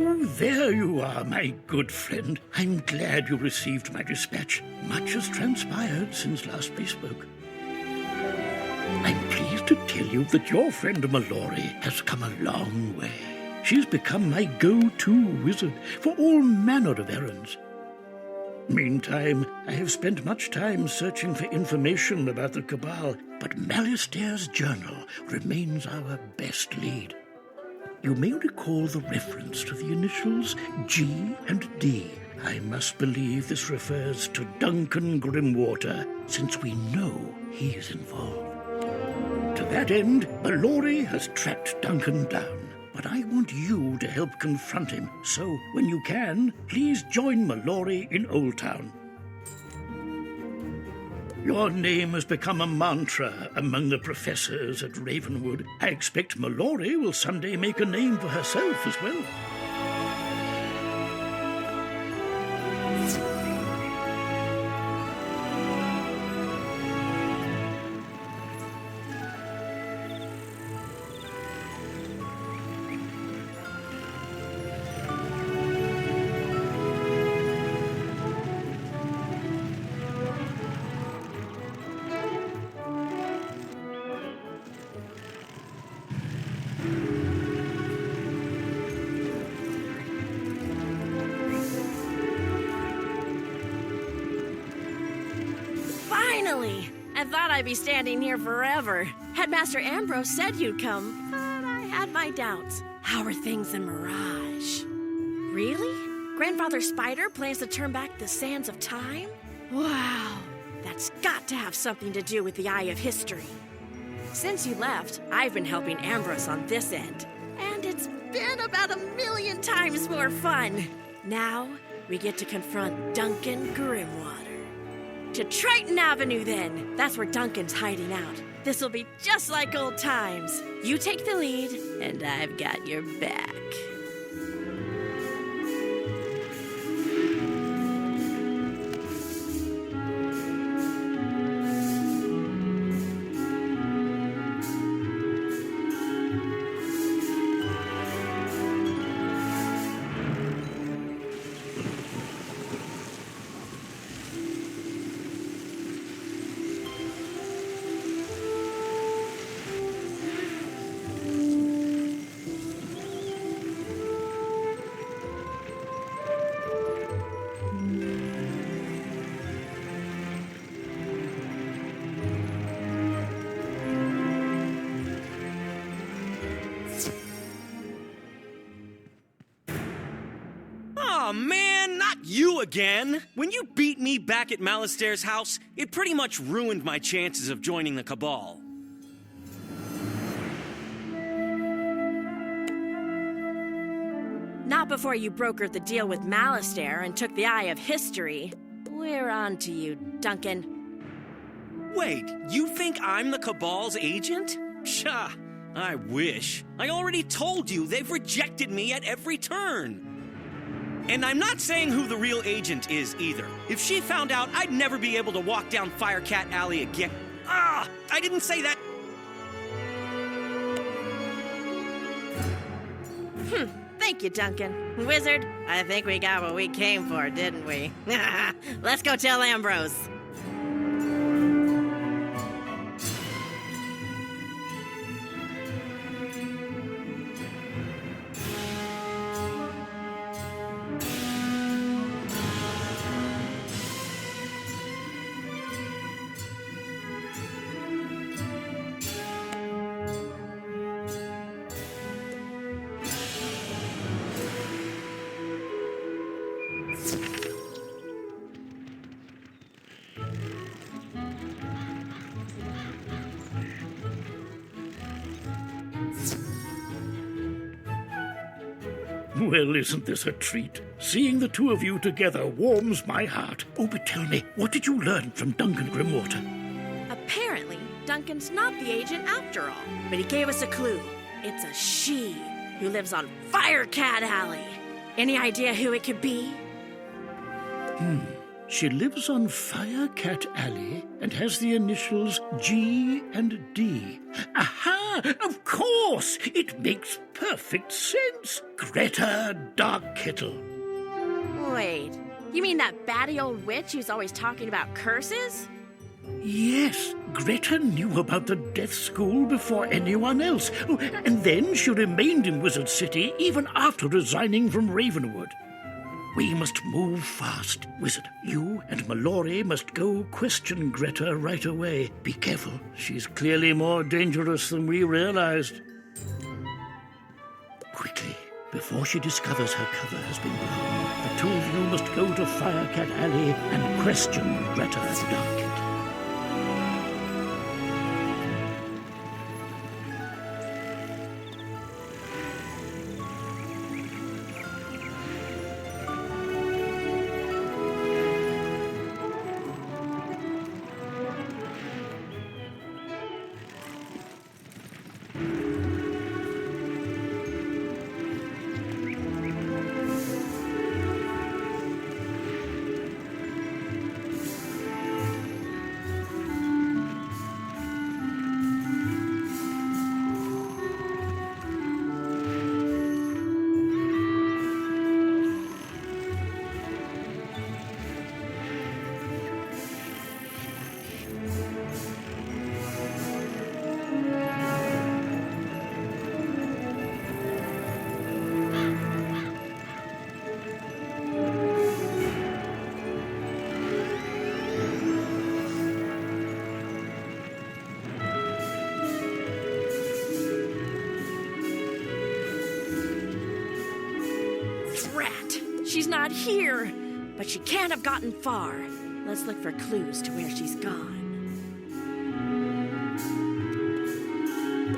Oh, there you are, my good friend. I'm glad you received my dispatch. Much has transpired since last we spoke. I'm pleased to tell you that your friend Mellori has come a long way. She's become my go-to wizard for all manner of errands. Meantime, I have spent much time searching for information about the Cabal, but Malastaire's journal remains our best lead. You may recall the reference to the initials G and D. I must believe this refers to Duncan Grimwater, since we know he is involved. To that end, Mellori has tracked Duncan down, but I want you to help confront him. So, when you can, please join Mellori in Old Town. Your name has become a mantra among the professors at Ravenwood. I expect Mellori will someday make a name for herself as well. Finally! I thought I'd be standing here forever. Headmaster Ambrose said you'd come, but I had my doubts. How are things in Mirage? Really? Grandfather Spider plans to turn back the sands of time? Wow! That's got to have something to do with the Eye of History. Since you left, I've been helping Ambrose on this end, and it's been about 1,000,000 times more fun. Now, we get to confront Duncan Grimwater. To Triton Avenue, then. That's where Duncan's hiding out. This'll be just like old times. You take the lead, and I've got your back. Aw, man, not you again! When you beat me back at Malastaire's house, it pretty much ruined my chances of joining the Cabal. Not before you brokered the deal with Malastair and took the Eye of History. We're on to you, Duncan. Wait, you think I'm the Cabal's agent? Psha, I wish. I already told you they've rejected me at every turn. And I'm not saying who the real agent is either. If she found out, I'd never be able to walk down Firecat Alley again. Ah, I didn't say that. Thank you, Duncan. Wizard, I think we got what we came for, didn't we? Let's go tell Ambrose. Well, isn't this a treat? Seeing the two of you together warms my heart. Oh, but tell me, what did you learn from Duncan Grimwater? Apparently, Duncan's not the agent after all, but he gave us a clue. It's a she who lives on Firecat Alley. Any idea who it could be? She lives on Firecat Alley and has the initials G and D. Aha! Of course! It makes perfect sense. Gretta Darkkettle. Wait, you mean that batty old witch who's always talking about curses? Yes, Gretta knew about the Death School before anyone else. Oh, and then she remained in Wizard City even after resigning from Ravenwood. We must move fast. Wizard, you and Mellori must go question Gretta right away. Be careful. She's clearly more dangerous than we realized. Quickly, before she discovers her cover has been blown, the two of you must go to Firecat Alley and question Gretta Darkkettle. She's not here, but she can't have gotten far. Let's look for clues to where she's gone.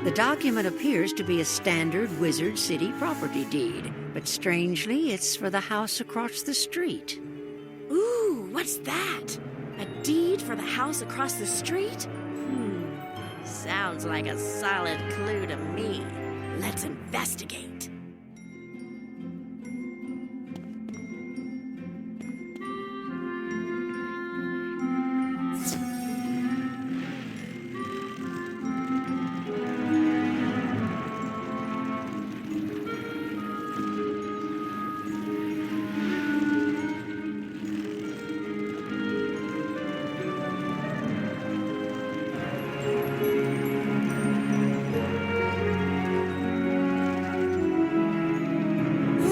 The document appears to be a standard Wizard City property deed, but strangely, it's for the house across the street. Ooh, what's that? A deed for the house across the street? Sounds like a solid clue to me. Let's investigate.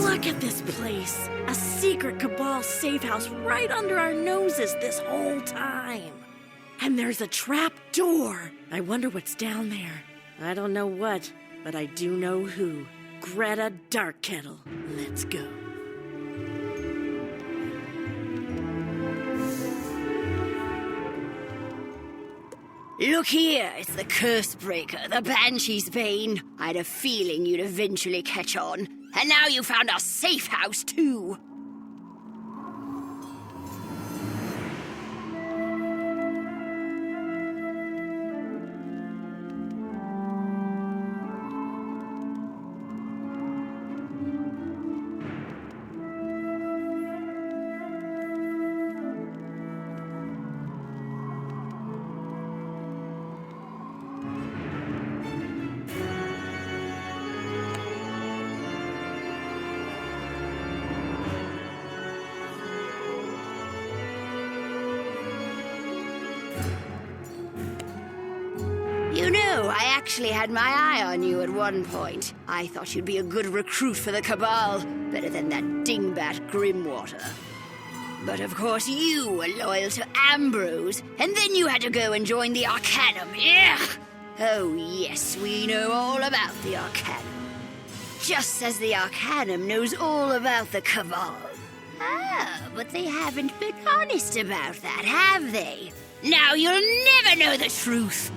Look at this place. A secret Cabal safe house right under our noses this whole time. And there's a trap door. I wonder what's down there. I don't know what, but I do know who. Gretta Darkkettle. Let's go. Look here, it's the curse breaker, the Banshee's Bane. I had a feeling you'd eventually catch on. And now you found our safe house, too. You know, I actually had my eye on you at one point. I thought you'd be a good recruit for the Cabal, better than that dingbat Grimwater. But of course you were loyal to Ambrose, and then you had to go and join the Arcanum. Ugh! Oh yes, we know all about the Arcanum. Just as the Arcanum knows all about the Cabal. Ah, but they haven't been honest about that, have they? Now you'll never know the truth!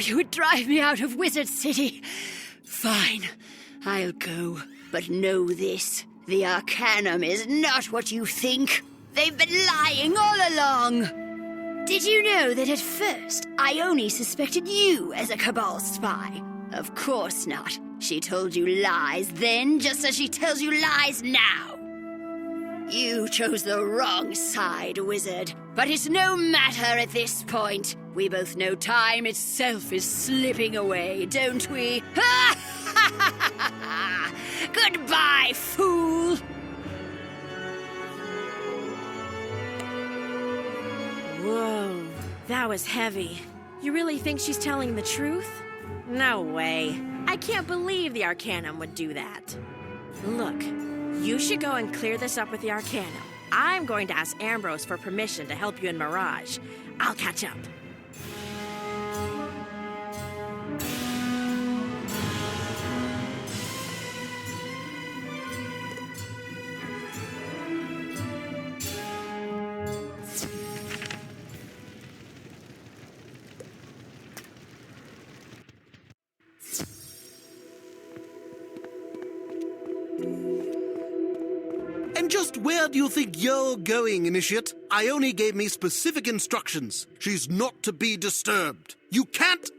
you would drive me out of Wizard City. Fine, I'll go. But know this, the Arcanum is not what you think. They've been lying all along. Did you know that at first, I only suspected you as a Cabal spy? Of course not. She told you lies then, just as she tells you lies now. You chose the wrong side, Wizard. But it's no matter at this point. We both know time itself is slipping away, don't we? Goodbye, fool! Whoa, that was heavy. You really think she's telling the truth? No way. I can't believe the Arcanum would do that. Look, you should go and clear this up with the Arcanum. I'm going to ask Ambrose for permission to help you in Mirage. I'll catch up. And just where do you think you're going, Initiate? Ione gave me specific instructions. She's not to be disturbed. You can't...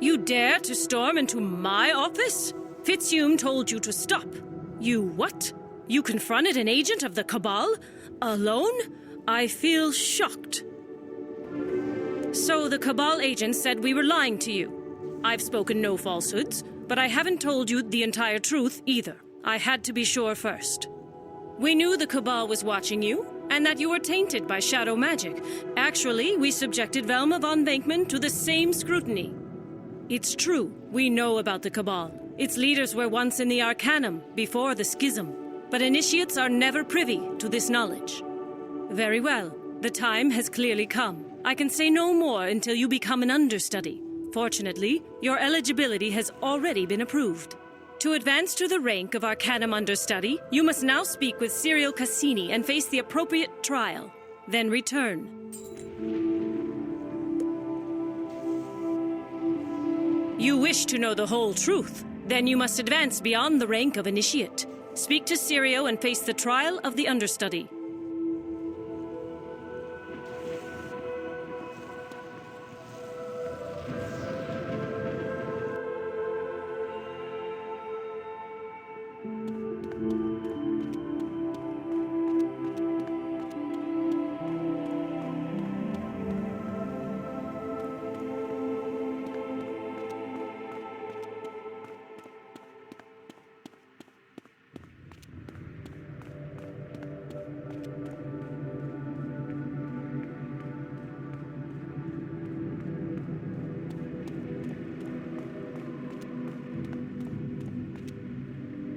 You dare to storm into my office? Fitzhume told you to stop. You what? You confronted an agent of the Cabal? Alone? I feel shocked. So the Cabal agent said we were lying to you. I've spoken no falsehoods, but I haven't told you the entire truth either. I had to be sure first. We knew the Cabal was watching you, and that you were tainted by shadow magic. Actually, we subjected Velma von Venkman to the same scrutiny. It's true, we know about the Cabal. Its leaders were once in the Arcanum, before the Schism. But initiates are never privy to this knowledge. Very well, the time has clearly come. I can say no more until you become an understudy. Fortunately, your eligibility has already been approved. To advance to the rank of Arcanum understudy, you must now speak with Cyril Cassini and face the appropriate trial. Then return. You wish to know the whole truth? Then you must advance beyond the rank of initiate. Speak to Sirio and face the trial of the understudy.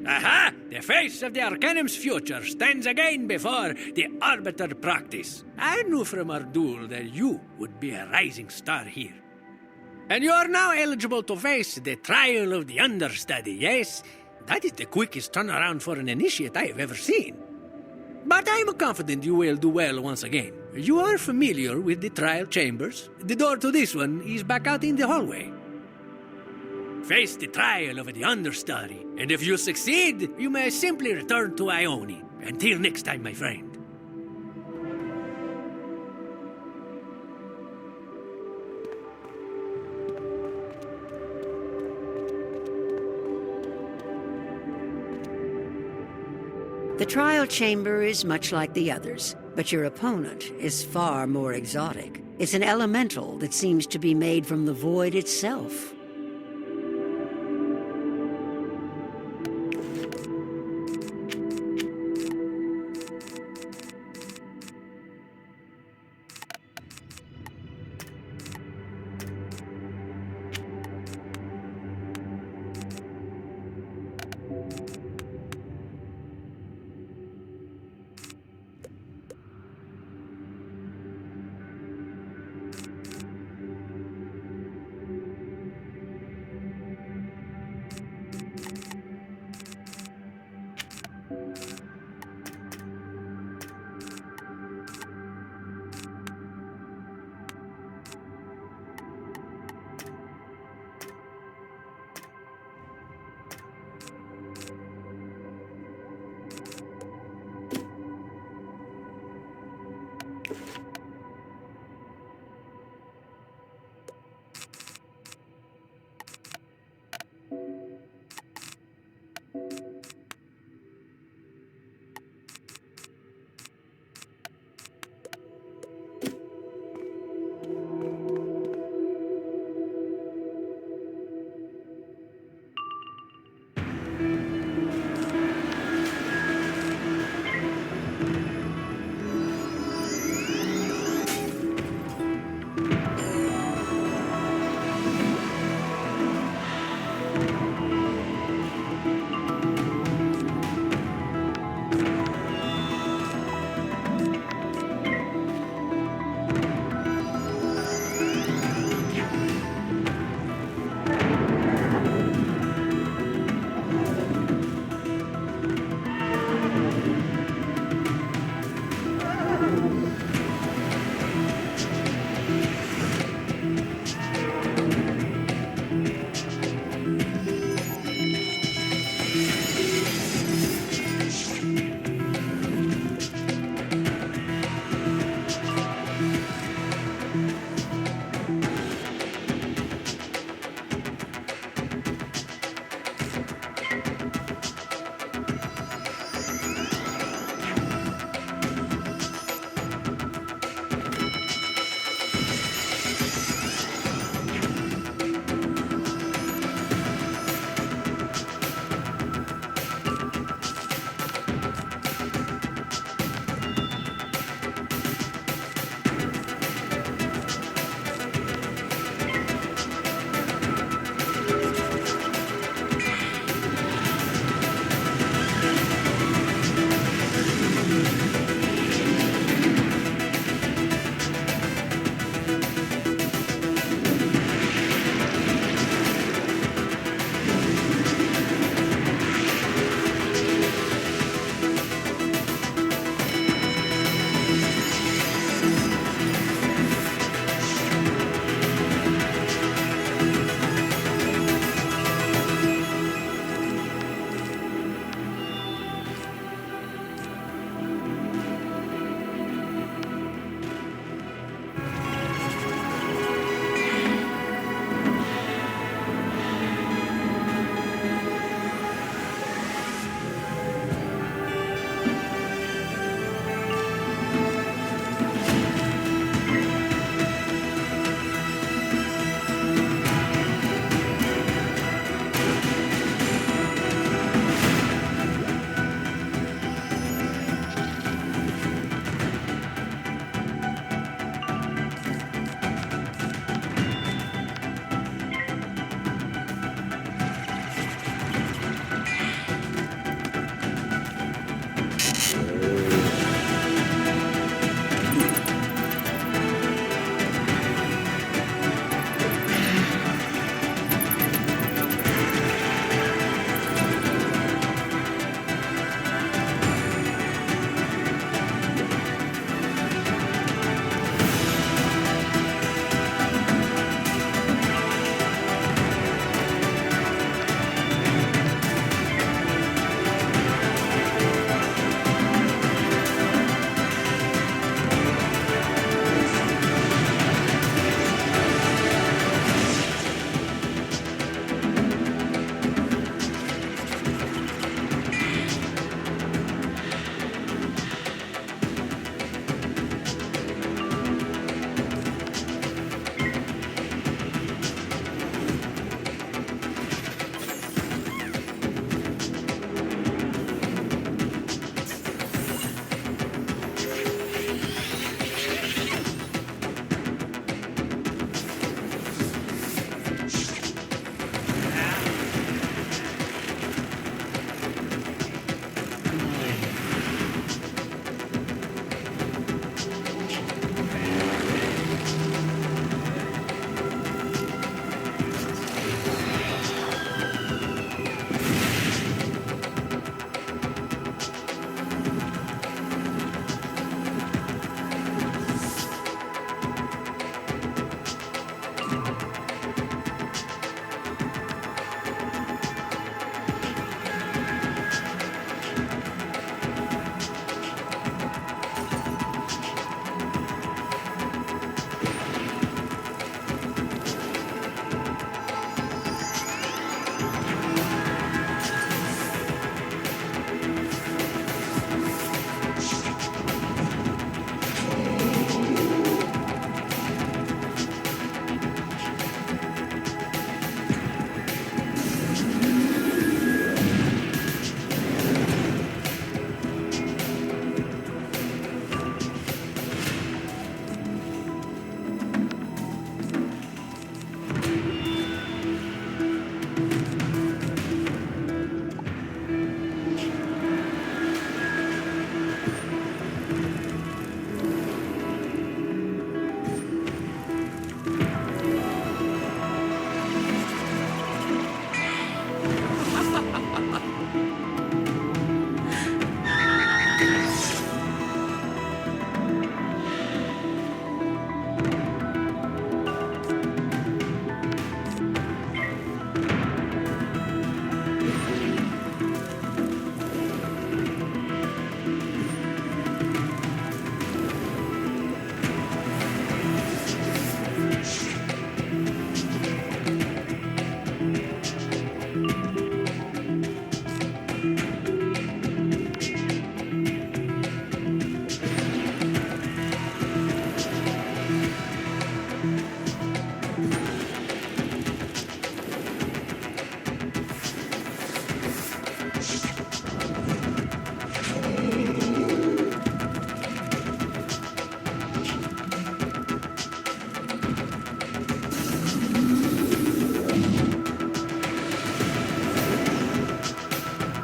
Aha! The face of the Arcanum's future stands again before the Arbiter practice. I knew from our duel that you would be a rising star here. And you are now eligible to face the trial of the understudy, yes? That is the quickest turnaround for an initiate I have ever seen. But I am confident you will do well once again. You are familiar with the trial chambers. The door to this one is back out in the hallway. Face the trial of the understudy, and if you succeed, you may simply return to Ione. Until next time, my friend. The trial chamber is much like the others, but your opponent is far more exotic. It's an elemental that seems to be made from the void itself.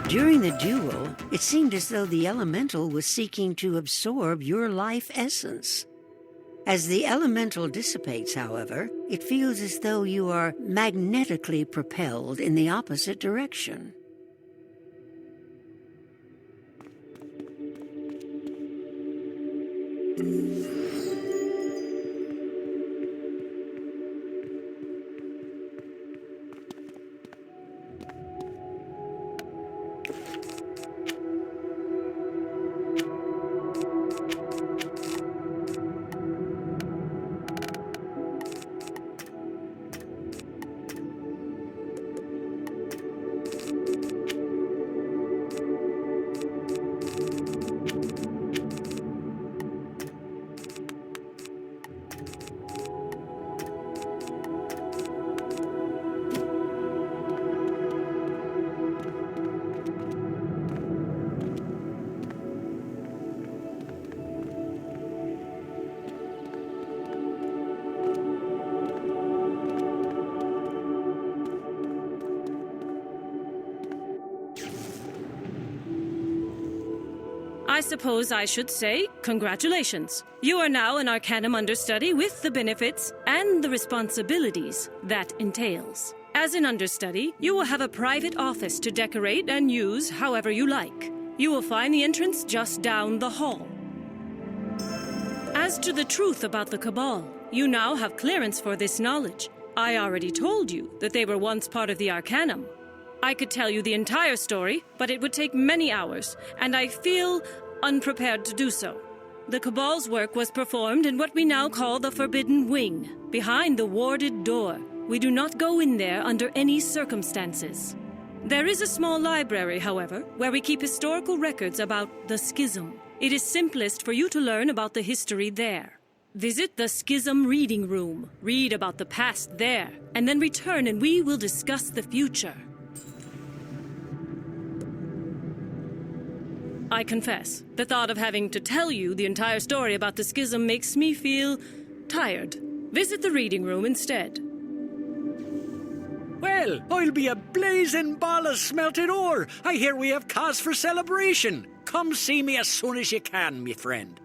During the duel, it seemed as though the elemental was seeking to absorb your life essence. As the elemental dissipates, however, it feels as though you are magnetically propelled in the opposite direction. I suppose I should say congratulations. You are now an Arcanum understudy with the benefits and the responsibilities that entails. As an understudy, you will have a private office to decorate and use however you like. You will find the entrance just down the hall. As to the truth about the Cabal, you now have clearance for this knowledge. I already told you that they were once part of the Arcanum. I could tell you the entire story, but it would take many hours, and I feel unprepared to do so. The Cabal's work was performed in what we now call the Forbidden Wing, behind the warded door. We do not go in there under any circumstances. There is a small library, however, where we keep historical records about the Schism. It is simplest for you to learn about the history there. Visit the Schism Reading Room, read about the past there, and then return and we will discuss the future. I confess, the thought of having to tell you the entire story about the Schism makes me feel tired. Visit the reading room instead. Well, I'll be a blazing ball of smelted ore. I hear we have cause for celebration. Come see me as soon as you can, me friend.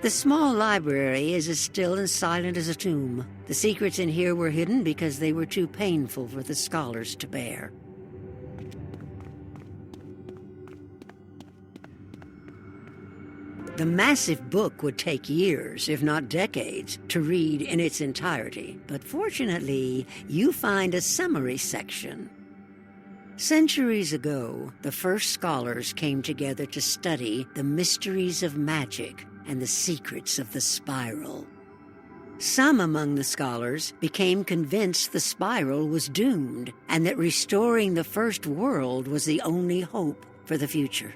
The small library is as still and silent as a tomb. The secrets in here were hidden because they were too painful for the scholars to bear. The massive book would take years, if not decades, to read in its entirety. But fortunately, you find a summary section. Centuries ago, the first scholars came together to study the mysteries of magic and the secrets of the spiral. Some among the scholars became convinced the spiral was doomed and that restoring the first world was the only hope for the future.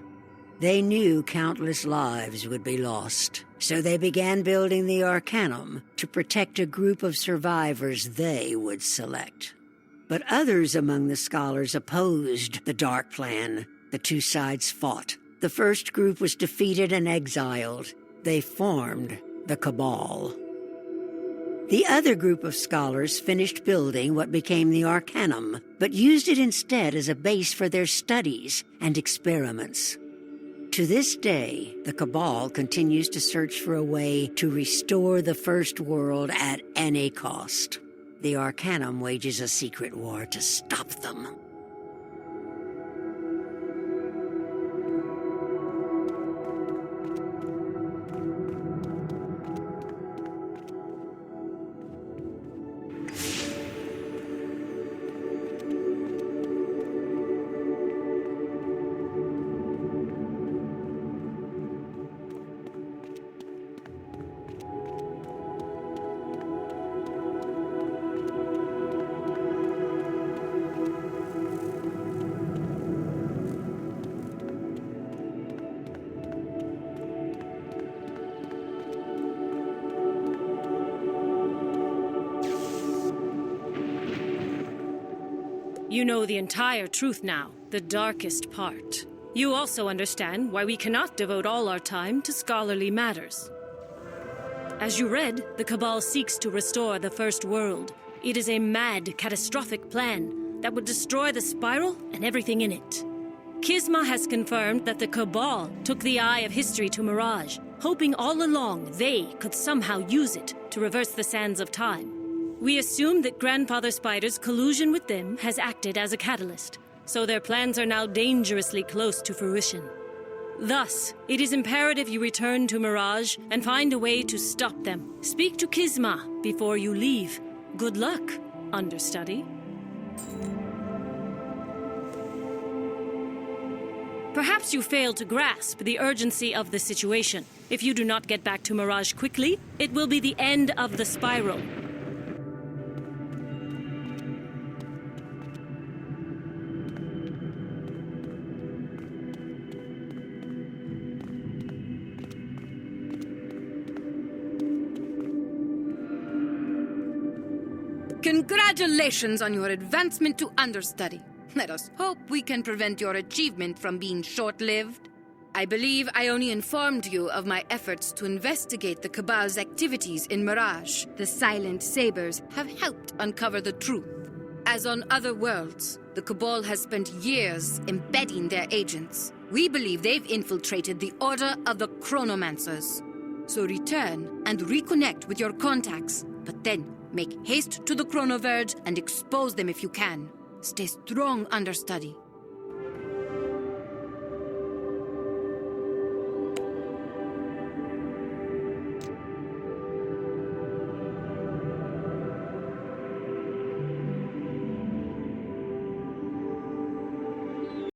They knew countless lives would be lost, so they began building the Arcanum to protect a group of survivors they would select. But others among the scholars opposed the dark plan. The two sides fought. The first group was defeated and exiled. They formed the Cabal. The other group of scholars finished building what became the Arcanum, but used it instead as a base for their studies and experiments. To this day, the Cabal continues to search for a way to restore the First World at any cost. The Arcanum wages a secret war to stop them. You know the entire truth now, the darkest part. You also understand why we cannot devote all our time to scholarly matters. As you read, the Cabal seeks to restore the First World. It is a mad, catastrophic plan that would destroy the spiral and everything in it. Kisma has confirmed that the Cabal took the eye of history to Mirage, hoping all along they could somehow use it to reverse the sands of time. We assume that Grandfather Spider's collusion with them has acted as a catalyst, so their plans are now dangerously close to fruition. Thus, it is imperative you return to Mirage and find a way to stop them. Speak to Kisma before you leave. Good luck, understudy. Perhaps you fail to grasp the urgency of the situation. If you do not get back to Mirage quickly, it will be the end of the spiral. Congratulations on your advancement to understudy. Let us hope we can prevent your achievement from being short-lived. I believe I only informed you of my efforts to investigate the Cabal's activities in Mirage. The Silent Sabers have helped uncover the truth. As on other worlds, the Cabal has spent years embedding their agents. We believe they've infiltrated the Order of the Chronomancers. So return and reconnect with your contacts, but then make haste to the Chronoverge and expose them if you can. Stay strong, understudy.